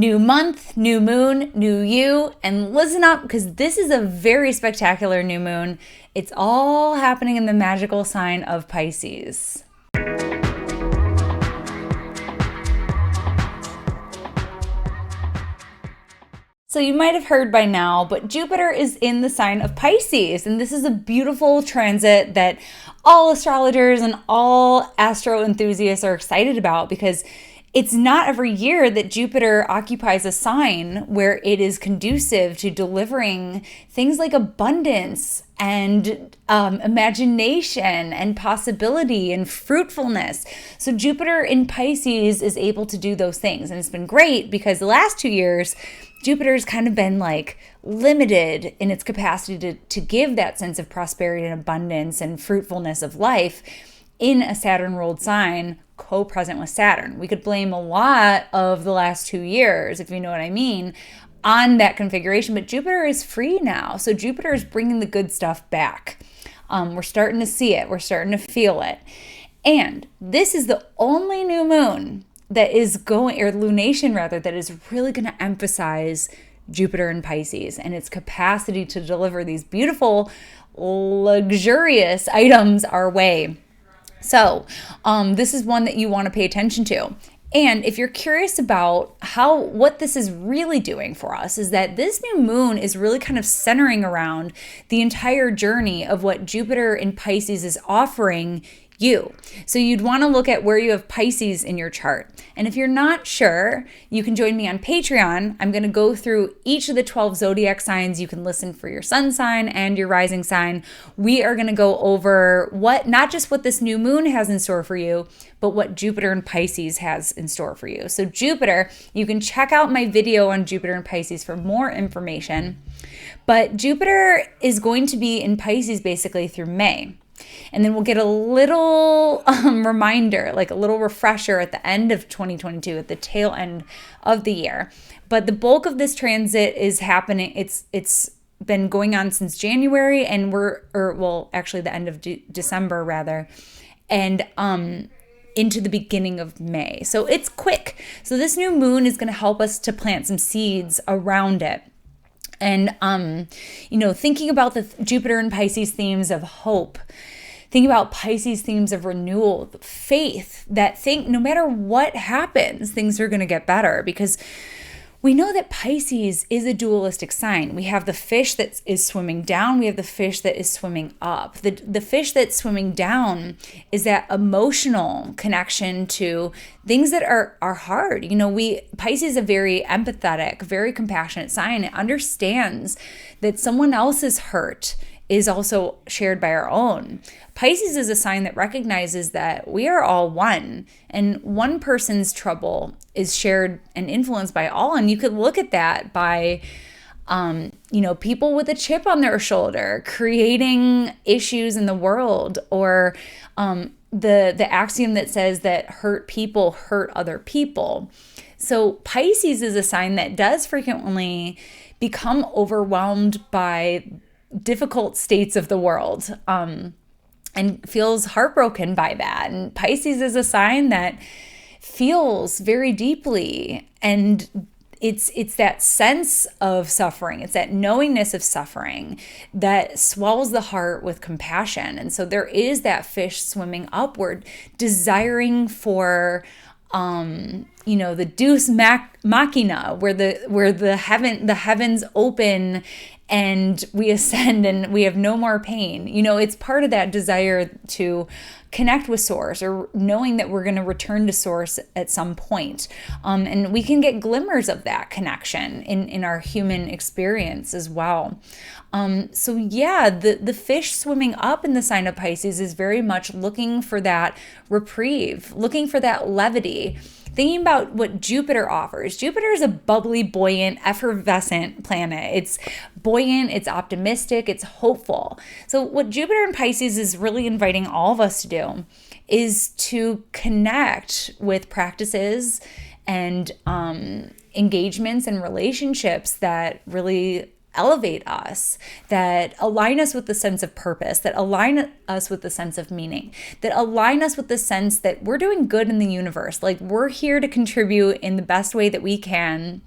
New month, new moon, new you, and listen up because this is a very spectacular new moon. It's all happening in the magical sign of Pisces. So you might have heard by now, but Jupiter is in the sign of Pisces, and this is a beautiful transit that all astrologers and all astro enthusiasts are excited about because it's not every year that Jupiter occupies a sign where it is conducive to delivering things like abundance and imagination and possibility and fruitfulness. So Jupiter in Pisces is able to do those things. And it's been great because the last 2 years, Jupiter's kind of been like limited in its capacity to give that sense of prosperity and abundance and fruitfulness of life in a Saturn ruled sign co-present with Saturn. We could blame a lot of the last 2 years, if you know what I mean, on that configuration, but Jupiter is free now. So Jupiter is bringing the good stuff back. We're starting to see it. We're starting to feel it. And this is the only new moon that is going, or lunation rather, that is really going to emphasize Jupiter in Pisces and its capacity to deliver these beautiful, luxurious items our way. So this is one that you want to pay attention to. And if you're curious about what this is really doing for us, is that this new moon is really kind of centering around the entire journey of what Jupiter in Pisces is offering you. So you'd want to look at where you have Pisces in your chart. And if you're not sure, you can join me on Patreon. I'm going to go through each of the 12 zodiac signs. You can listen for your sun sign and your rising sign. We are going to go over not just what this new moon has in store for you, but what Jupiter in Pisces has in store for you. So Jupiter, you can check out my video on Jupiter in Pisces for more information. But Jupiter is going to be in Pisces basically through May. And then we'll get a little reminder, like a little refresher at the end of 2022, at the tail end of the year. But the bulk of this transit is happening. It's been going on since January, and actually the end of December rather, and into the beginning of May. So it's quick. So this new moon is going to help us to plant some seeds around it. And, thinking about the Jupiter and Pisces themes of hope, think about Pisces themes of renewal, faith, no matter what happens, things are going to get better because we know that Pisces is a dualistic sign. We have the fish that is swimming down. We have the fish that is swimming up. The fish that's swimming down is that emotional connection to things that are hard. Pisces is a very empathetic, very compassionate sign. It understands that someone else's hurt is also shared by our own. Pisces is a sign that recognizes that we are all one, and one person's trouble is shared and influenced by all. And you could look at that by, people with a chip on their shoulder creating issues in the world, or the axiom that says that hurt people hurt other people. So Pisces is a sign that does frequently become overwhelmed by difficult states of the world, and feels heartbroken by that. And Pisces is a sign that feels very deeply, and it's that sense of suffering. It's that knowingness of suffering that swells the heart with compassion. And so there is that fish swimming upward, desiring for the deus machina, where the heavens open and we ascend and we have no more pain. It's part of that desire to connect with source, or knowing that we're going to return to source at some point. And we can get glimmers of that connection in our human experience as well. The fish swimming up in the sign of Pisces is very much looking for that reprieve, looking for that levity. Thinking about what Jupiter offers. Jupiter is a bubbly, buoyant, effervescent planet. It's buoyant, it's optimistic, it's hopeful. So what Jupiter in Pisces is really inviting all of us to do is to connect with practices and engagements and relationships that really elevate us, that align us with the sense of purpose, that align us with the sense of meaning, that align us with the sense that we're doing good in the universe. Like, we're here to contribute in the best way that we can.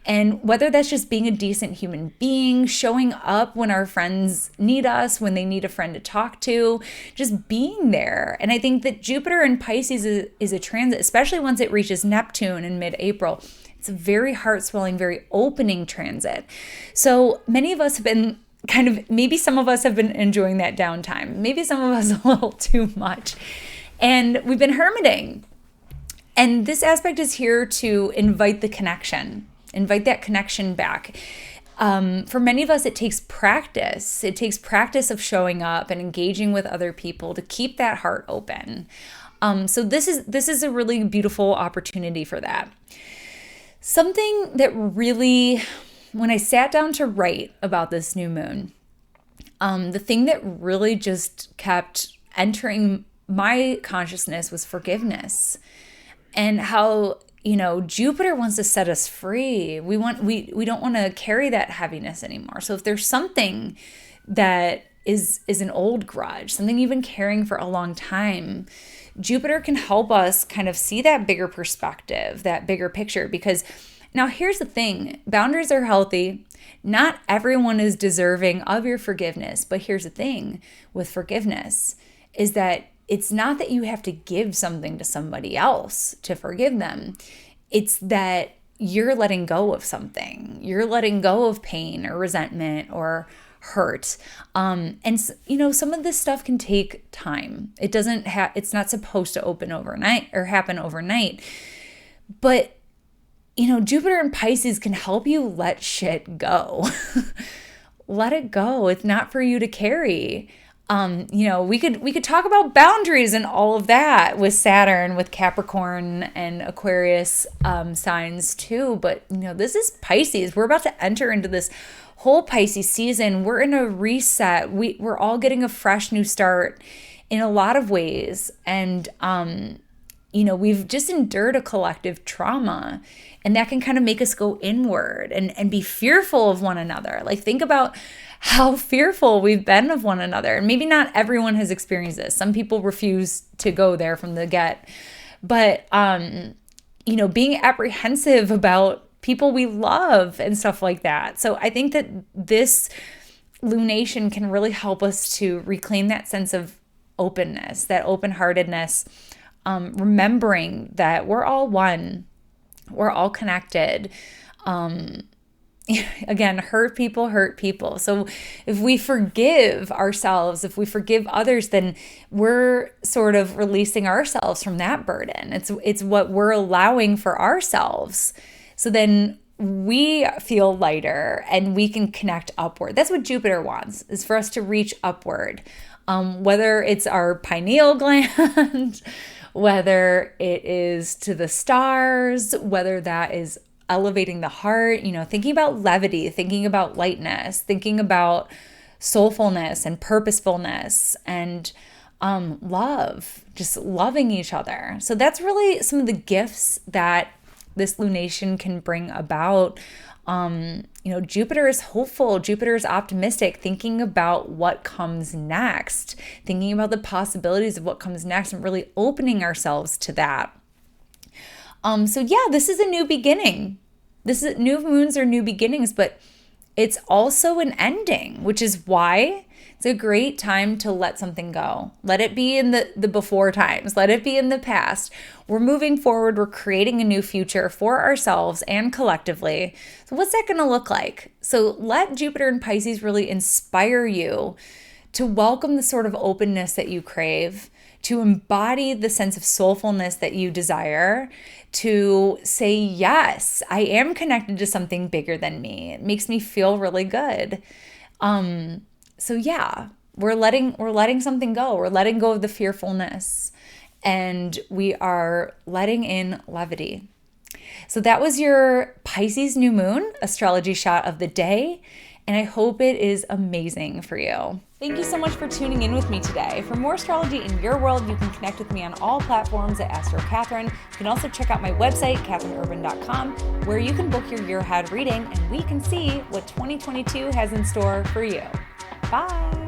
And whether that's just being a decent human being, showing up when our friends need us, when they need a friend to talk to, just being there. And I think that Jupiter in Pisces is a transit, especially once it reaches Neptune in mid-April. It's a very heart-swelling, very opening transit. So many of us have been maybe some of us have been enjoying that downtime. Maybe some of us a little too much. And we've been hermiting. And this aspect is here to invite the connection, invite that connection back. For many of us, it takes practice. It takes practice of showing up and engaging with other people to keep that heart open. So this is a really beautiful opportunity for that. Something that really, when I sat down to write about this new moon, the thing that really just kept entering my consciousness was forgiveness, and how, Jupiter wants to set us free. We don't want to carry that heaviness anymore. So if there's something that is an old grudge, something you've been carrying for a long time, Jupiter can help us kind of see that bigger perspective, that bigger picture. Because now here's the thing, boundaries are healthy. Not everyone is deserving of your forgiveness. But here's the thing with forgiveness is that it's not that you have to give something to somebody else to forgive them. It's that you're letting go of something. You're letting go of pain or resentment or hurt. And some of this stuff can take time. It's not supposed to open overnight or happen overnight. But, Jupiter and Pisces can help you let shit go. Let it go. It's not for you to carry. We could talk about boundaries and all of that with Saturn, with Capricorn and Aquarius signs too. But, this is Pisces. We're about to enter into this whole Pisces season. We're in a reset. We're all getting a fresh new start in a lot of ways. And, we've just endured a collective trauma, and that can kind of make us go inward and be fearful of one another. Like, think about how fearful we've been of one another. And maybe not everyone has experienced this. Some people refuse to go there from the get. But, being apprehensive about people we love and stuff like that. So I think that this lunation can really help us to reclaim that sense of openness, that open-heartedness, remembering that we're all one, we're all connected. Again, hurt people. So if we forgive ourselves, if we forgive others, then we're sort of releasing ourselves from that burden. It's what we're allowing for ourselves. So then we feel lighter and we can connect upward. That's what Jupiter wants, is for us to reach upward. Whether it's our pineal gland, whether it is to the stars, whether that is elevating the heart, thinking about levity, thinking about lightness, thinking about soulfulness and purposefulness and love, just loving each other. So that's really some of the gifts that this lunation can bring about. Jupiter is hopeful. Jupiter is optimistic, thinking about what comes next, thinking about the possibilities of what comes next and really opening ourselves to that. This is a new beginning. New moons are new beginnings, but it's also an ending, which is why it's a great time to let something go. Let it be in the before times. Let it be in the past. We're moving forward. We're creating a new future for ourselves and collectively. So what's that going to look like? So let Jupiter and Pisces really inspire you to welcome the sort of openness that you crave, to embody the sense of soulfulness that you desire, to say, yes, I am connected to something bigger than me. It makes me feel really good. We're letting something go. We're letting go of the fearfulness, and we are letting in levity. So that was your Pisces new moon astrology shot of the day. and I hope it is amazing for you. Thank you so much for tuning in with me today. For more astrology in your world, you can connect with me on all platforms at Astro Catherine. You can also check out my website, catherineurban.com, where you can book your year ahead reading and we can see what 2022 has in store for you. Bye.